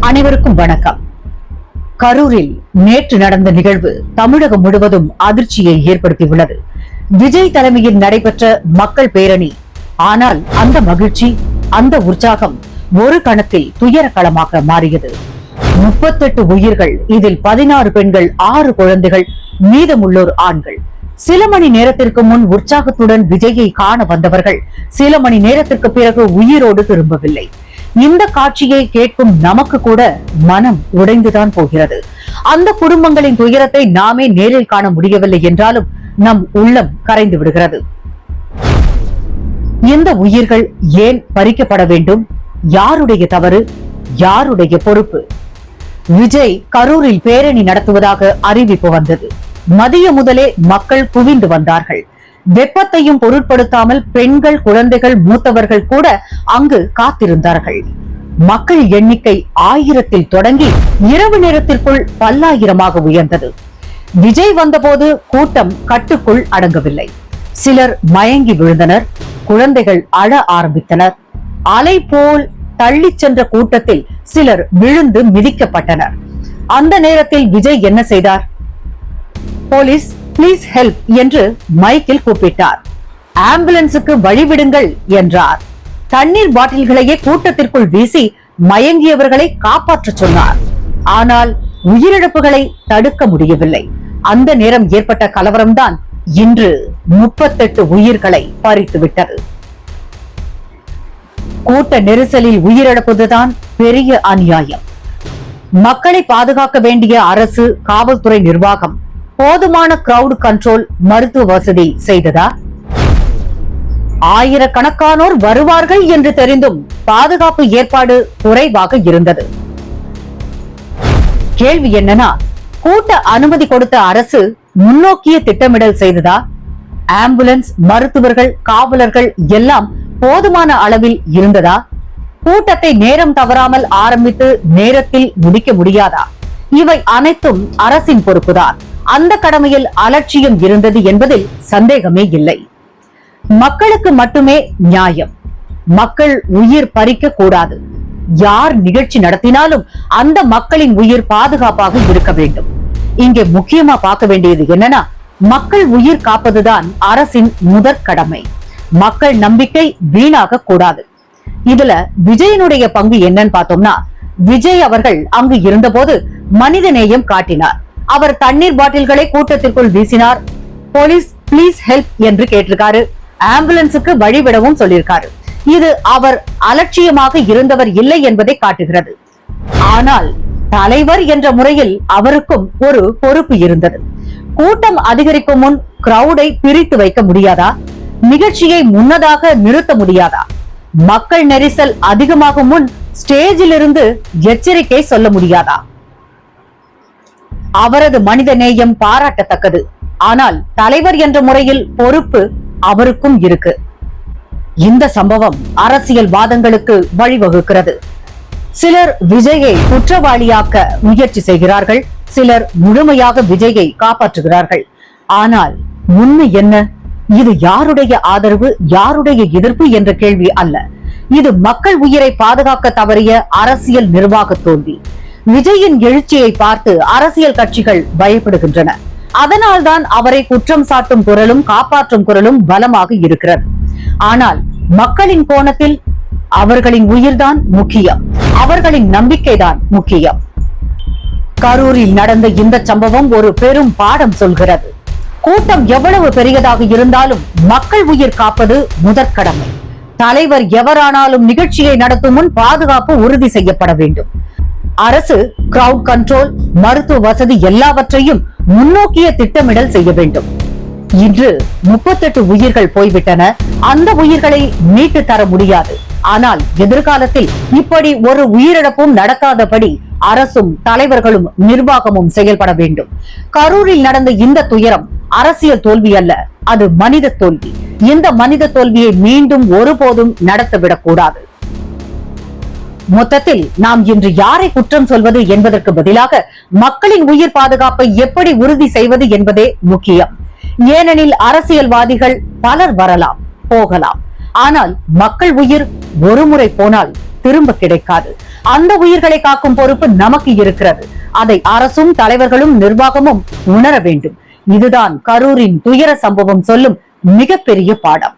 அனைவருக்கும் வணக்கம். கரூரில் நேற்று நடந்த நிகழ்வு தமிழகம் முழுவதும் அதிர்ச்சியை ஏற்படுத்தியுள்ளது. விஜய் தலைமையில் நடைபெற்ற மக்கள் பேரணி. ஆனால் அந்த மகிழ்ச்சி, அந்த உற்சாகம் ஒரு கணத்தில் துயரக்களமாக மாறியது. 38 உயிர்கள், இதில் 16 பெண்கள், 6 குழந்தைகள், மீதமுள்ளோர் ஆண்கள். சில மணி நேரத்திற்கு முன் உற்சாகத்துடன் விஜயை காண வந்தவர்கள் சில மணி நேரத்திற்கு பிறகு உயிரோடு திரும்பவில்லை. இந்த காட்சியை கேட்கும் நமக்கு கூட மனம் உடைந்துதான் போகிறது. அந்த குடும்பங்களின் துயரத்தை நாமே நேரில் காண முடியவில்லை என்றாலும் நம் உள்ளம் கரைந்து விடுகிறது. இந்த உயிர்கள் ஏன் பறிக்கப்பட வேண்டும்? யாருடைய தவறு? யாருடைய பொறுப்பு? விஜய் கரூரில் பேரணி நடத்துவதாக அறிவிப்பு வந்தது. மதிய முதலே மக்கள் குவிந்து வந்தார்கள். வெப்பத்தையும் பொருட்படுத்தாமல் பெண்கள், குழந்தைகள், மூத்தவர்கள் கூட அங்கு காத்திருந்தார்கள். மக்கள் எண்ணிக்கை 1000-ல் தொடங்கி இரவு நேரத்திற்குள் பல்லாயிரமாக உயர்ந்தது. விஜய் வந்தபோது கூட்டம் கட்டுக்குள் அடங்கவில்லை. சிலர் மயங்கி விழுந்தனர், குழந்தைகள் அழ ஆரம்பித்தனர். அலை போல் தள்ளி சென்ற கூட்டத்தில் சிலர் விழுந்து மிதிக்கப்பட்டனர். அந்த நேரத்தில் விஜய் என்ன செய்தார்? போலீஸ் பிளீஸ் ஹெல்ப் என்று மைக்கில் கூப்பிட்டார். ஆம்புலன்ஸுக்கு வழிவிடுங்கள் என்றார். தண்ணீர் பாட்டில்களையே கூட்டத்திற்குள் வீசி மயங்கியவர்களை காப்பாற்ற சொன்னார். ஆனால் உயிரிழப்புகளை தடுக்க முடியவில்லை. அந்த நேரம் ஏற்பட்ட கலவரம்தான் இன்று 38 உயிர்களை பறித்துவிட்டது. கூட்ட நெரிசலில் உயிரிழப்பதுதான் பெரிய அநியாயம். மக்களை பாதுகாக்க வேண்டிய அரசு, காவல்துறை நிர்வாகம் போதுமான கிரவுட் கண்ட்ரோல், மருத்துவ வசதி செய்ததா? ஆயிரக்கணக்கானோர் வருவார்கள் என்று தெரிந்தும் பாதுகாப்பு ஏற்பாடு குறைவாக இருந்தது. கேள்வி என்னன்னா, கூட்ட அனுமதி கொடுத்த அரசு முன்னோக்கிய திட்டமிடல் செய்ததா? ஆம்புலன்ஸ், மருத்துவர்கள், காவலர்கள் எல்லாம் போதுமான அளவில் இருந்ததா? கூட்டத்தை நேரம் தவறாமல் ஆரம்பித்து நேரத்தில் முடிக்க முடியாதா? இவை அனைத்தும் அரசின் பொறுப்புதான். அந்த கடமையில் அலட்சியம் இருந்தது என்பதில் சந்தேகமே இல்லை. மக்களுக்கு மட்டுமே நியாயம். மக்கள் உயிர் பறிக்க கூடாது. யார் நிகழ்ச்சி நடத்தினாலும் அந்த மக்களின் உயிர் பாதுகாப்பாக இருக்க வேண்டும். இங்கே முக்கியமா பார்க்க வேண்டியது என்னன்னா, மக்கள் உயிர் காப்பதுதான் அரசின் முதற் கடமை. மக்கள் நம்பிக்கை வீணாக கூடாது. இதுல விஜயனுடைய பங்கு என்னன்னு பார்த்தோம்னா, விஜய் அவர்கள் அங்கு இருந்தபோது மனித நேயம் காட்டினார். அவர் தண்ணீர் பாட்டில்களை கூட்டத்திற்குள் வீசினார். போலீஸ் பிளீஸ் ஹெல்ப் என்று கேட்டிருக்காரு. ஆம்புலன்ஸுக்கு வழிவிடவும் சொல்லியிருக்காரு. இது அவர் அலட்சியமாக இருந்தவர் இல்லை என்பதை காட்டுகிறது. ஆனால் தலைவர் என்ற முறையில் அவருக்கும் ஒரு பொறுப்பு இருந்தது. கூட்டம் அதிகரிக்கும் முன் கிரவுடை பிரித்து வைக்க முடியாதா? நிகழ்ச்சியை முன்னதாக நிறுத்த முடியாதா? மக்கள் நெரிசல் அதிகமாகும் முன் ஸ்டேஜில் இருந்து எச்சரிக்கை சொல்ல முடியாதா? அவரது மனித நேயம் பாராட்டத்தக்கது. ஆனால் தலைவர் என்ற முறையில் பொறுப்பு அவருக்கும் இருக்கு. இந்த சம்பவம் அரசியல் வாதங்களுக்கு வழிவகுக்கிறது. சிலர் விஜயை குற்றவாளியாக்க முயற்சி செய்கிறார்கள். சிலர் முழுமையாக விஜயை காப்பாற்றுகிறார்கள். ஆனால் உண்மை என்ன? இது யாருடைய ஆதரவு, யாருடைய எதிர்ப்பு என்ற கேள்வி அல்ல. இது மக்கள் உயிரை பாதுகாக்க தவறிய அரசியல் நிர்வாக தோல்வி. விஜயின் எழுச்சியை பார்த்து அரசியல் கட்சிகள் பயப்படுகின்றன. அதனால்தான் அவரை குற்றம் சாட்டும் குரலும் காப்பாற்றும் குரலும் பலமாக இருக்கிறது. ஆனால் மக்களின் கோணத்தில் அவர்களின் உயிர்தான் முக்கியம். அவர்களின் நம்பிக்கைதான் முக்கியம். கரூரில் நடந்த இந்த சம்பவம் ஒரு பெரும் பாடம் சொல்கிறது. கூட்டம் எவ்வளவு பெரியதாக இருந்தாலும் மக்கள் உயிர் காப்பது முதற்கடமை. தலைவர் எவரானாலும் நிகழ்ச்சியை நடத்தும் முன் பாதுகாப்பு உறுதி செய்யப்பட வேண்டும். அரசு கிரவுட் கண்ட்ரோல், மருத்துவ வசதி எல்லாவற்றையும் முன்னோக்கிய திட்டமிடல் செய்ய வேண்டும். இன்று 38 உயிர்கள் போய்விட்டன. அந்த உயிர்களை மீட்டு தர முடியாது. ஆனால் எதிர்காலத்தில் இப்படி ஒரு உயிரிழப்பும் நடக்காதபடி அரசும் தலைவர்களும் நிர்வாகமும் செயல்பட வேண்டும். கரூரில் நடந்த இந்த துயரம் அரசியல் தோல்வி அல்ல, அது மனித தோல்வி. இந்த மனித தோல்வியை மீண்டும் ஒருபோதும் நடத்திவிடக் கூடாது. மொத்தத்தில் நாம் இன்று யாரை குற்றம் சொல்வது என்பதற்கு பதிலாக மக்களின் உயிர் பாதுகாப்பை எப்படி உறுதி செய்வது என்பதே முக்கியம். ஏனெனில் அரசியல்வாதிகள் பலர் வரலாம், போகலாம். ஆனால் மக்கள் உயிர் ஒரு முறை போனால் திரும்ப கிடைக்காது. அந்த உயிர்களை காக்கும் பொறுப்பு நமக்கு இருக்கிறது. அதை அரசும் தலைவர்களும் நிர்வாகமும் உணர வேண்டும். இதுதான் கரூரின் துயர சம்பவம் சொல்லும் மிகப்பெரிய பாடம்.